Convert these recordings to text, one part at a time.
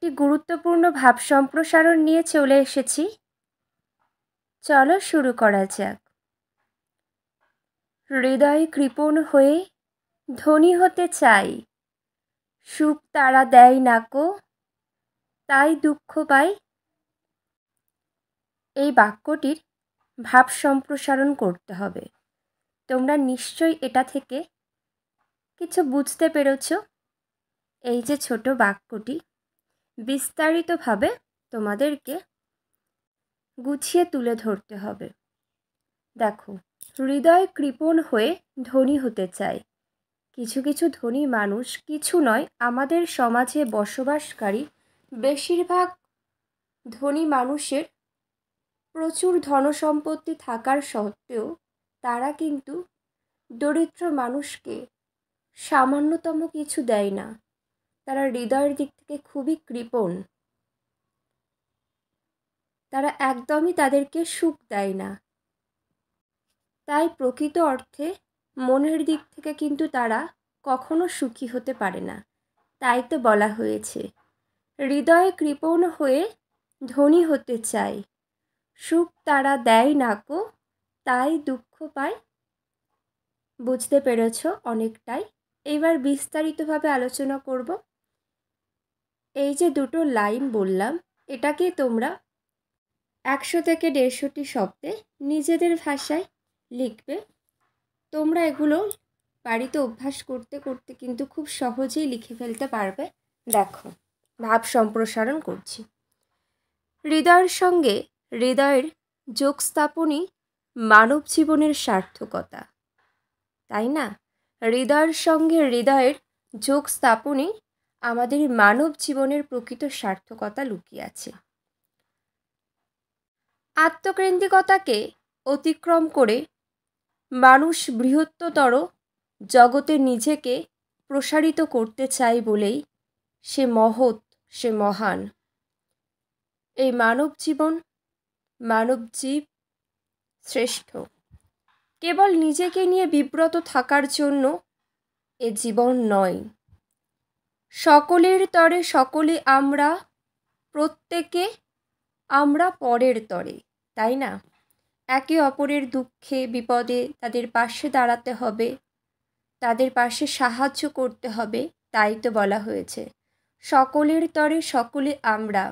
একটি গুরুত্বপূর্ণ ভাব সম্প্রসারণ নিয়ে চলে এসেছি। চলো শুরু করা যাক। হৃদয় কৃপণ হয়ে ধনী হতে চাই, সুখ তারা দেয় নাকো, তাই দুঃখ পাই। এই বাক্যটির ভাব সম্প্রসারণ করতে হবে। তোমরা নিশ্চয়ই এটা থেকে কিছু বুঝতে পেরেছ। এই যে ছোট বাক্যটি বিস্তারিতভাবে তোমাদেরকে গুছিয়ে তুলে ধরতে হবে। দেখো, হৃদয় কৃপণ হয়ে ধনী হতে চায়। কিছু কিছু ধনী মানুষ, কিছু নয়, আমাদের সমাজে বসবাসকারী বেশিরভাগ ধনী মানুষের প্রচুর ধনসম্পত্তি থাকার সত্ত্বেও তারা কিন্তু দরিদ্র মানুষকে সামান্যতম কিছু দেয় না। তারা হৃদয়ের দিক থেকে খুবই কৃপণ। তারা একদমই তাদেরকে সুখ দেয় না। তাই প্রকৃত অর্থে মনের দিক থেকে কিন্তু তারা কখনো সুখী হতে পারে না। তাই তো বলা হয়েছে, হৃদয়ে কৃপণ হয়ে ধনী হতে চায়, সুখ তারা দেয় নাকো, তাই দুঃখ পায়। বুঝতে পেরেছ অনেকটাই। এবার বিস্তারিতভাবে আলোচনা করব। এই যে দুটো লাইন বললাম, এটাকে তোমরা 100 থেকে 150টি শব্দে নিজেদের ভাষায় লিখবে। তোমরা এগুলো বাড়িতে অভ্যাস করতে করতে কিন্তু খুব সহজেই লিখে ফেলতে পারবে। দেখো, ভাব সম্প্রসারণ করছি। হৃদয়ের সঙ্গে হৃদয়ের যোগ স্থাপনই মানব জীবনের সার্থকতা, তাই না? হৃদয়ের সঙ্গে হৃদয়ের যোগ স্থাপনই আমাদের মানব জীবনের প্রকৃত সার্থকতা লুকিয়ে আছে। আত্মকেন্দ্রিকতাকে অতিক্রম করে মানুষ বৃহত্তর জগতে নিজেকে প্রসারিত করতে চায় বলেই সে মহৎ, সে মহান। এই মানব জীবন, মানব জীব শ্রেষ্ঠ। কেবল নিজেকে নিয়ে বিব্রত থাকার জন্য এ জীবন নয়। সকলের তরে সকলে আমরা, প্রত্যেকে আমরা পরের তরে, তাই না? একে অপরের দুঃখে বিপদে তাদের পাশে দাঁড়াতে হবে, তাদের পাশে সাহায্য করতে হবে। তাই তো বলা হয়েছে, সকলের তরে সকলে আমরা।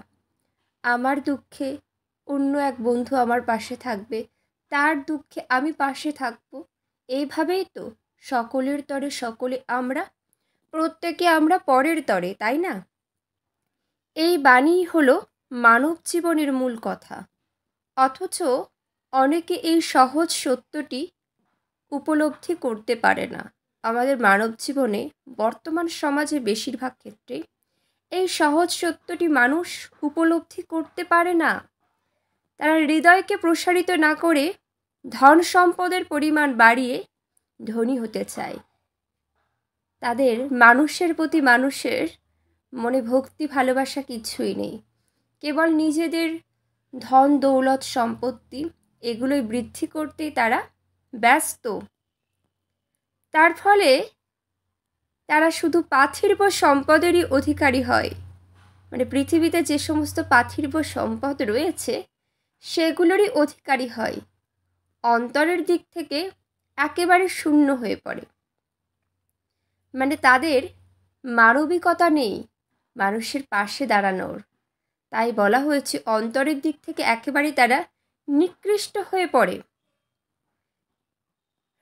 আমার দুঃখে অন্য এক বন্ধু আমার পাশে থাকবে, তার দুঃখে আমি পাশে থাকব। এইভাবেই তো সকলের তরে সকলে আমরা, প্রত্যেকে আমরা পরের তরে, তাই না? এই বাণীই হলো মানব জীবনের মূল কথা। অথচ অনেকে এই সহজ সত্যটি উপলব্ধি করতে পারে না। আমাদের মানব জীবনে বর্তমান সমাজে বেশিরভাগ ক্ষেত্রে এই সহজ সত্যটি মানুষ উপলব্ধি করতে পারে না। তারা হৃদয়কে প্রসারিত না করে ধন সম্পদের পরিমাণ বাড়িয়ে ধনী হতে চায়। তাদের মানুষের প্রতি মানুষের মনে ভক্তি ভালোবাসা কিছুই নেই। কেবল নিজেদের ধন দৌলত সম্পত্তি এগুলোই বৃদ্ধি করতেই তারা ব্যস্ত। তার ফলে তারা শুধু পার্থিব সম্পদেরই অধিকারী হয়। মানে পৃথিবীতে যে সমস্ত পার্থিব সম্পদ রয়েছে সেগুলোরই অধিকারী হয়, অন্তরের দিক থেকে একেবারে শূন্য হয়ে পড়ে। মানে তাদের মানবিকতা নেই মানুষের পাশে দাঁড়ানোর। তাই বলা হয়েছে, অন্তরের দিক থেকে একেবারেই তারা নিকৃষ্ট হয়ে পড়ে।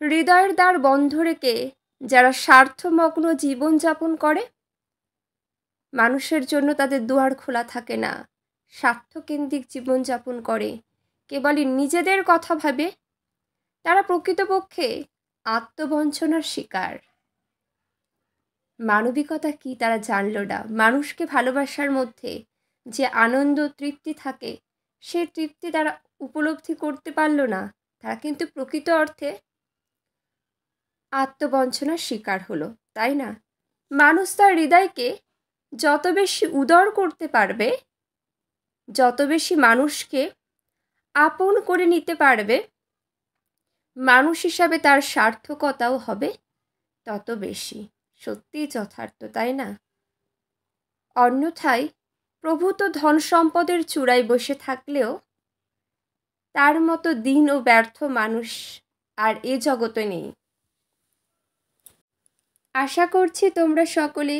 হৃদয়ের দ্বার বন্ধ রেখে যারা স্বার্থমগ্ন জীবনযাপন করে, মানুষের জন্য তাদের দুয়ার খোলা থাকে না, স্বার্থকেন্দ্রিক জীবনযাপন করে, কেবলই নিজেদের কথা ভাবে, তারা প্রকৃতপক্ষে আত্মবঞ্চনার শিকার। মানবিকতা কি তারা জানল না। মানুষকে ভালোবাসার মধ্যে যে আনন্দ তৃপ্তি থাকে, সে তৃপ্তি তারা উপলব্ধি করতে পারল না। তারা কিন্তু প্রকৃত অর্থে আত্মবঞ্চনার শিকার হলো, তাই না? মানুষ তার হৃদয়কে যত বেশি উদার করতে পারবে, যত বেশি মানুষকে আপন করে নিতে পারবে, মানুষ হিসাবে তার সার্থকতাও হবে তত বেশি। সত্যিই যথার্থ, তাই না? অন্যথায় প্রভু তো ধন সম্পদের চূড়ায় বসে থাকলেও তার মতো দীন ও ব্যর্থ মানুষ আর এ জগতে নেই। আশা করছি তোমরা সকলে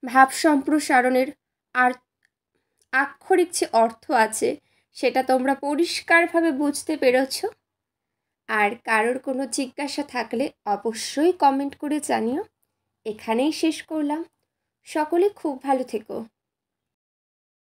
ভাব সম্প্রসারণের আর আক্ষরিক যে অর্থ আছে সেটা তোমরা পরিষ্কারভাবে বুঝতে পেরেছ। আর কারোর কোনো জিজ্ঞাসা থাকলে অবশ্যই কমেন্ট করে জানিও। এখানেই শেষ করলাম। সকলে খুব ভালো থেকো।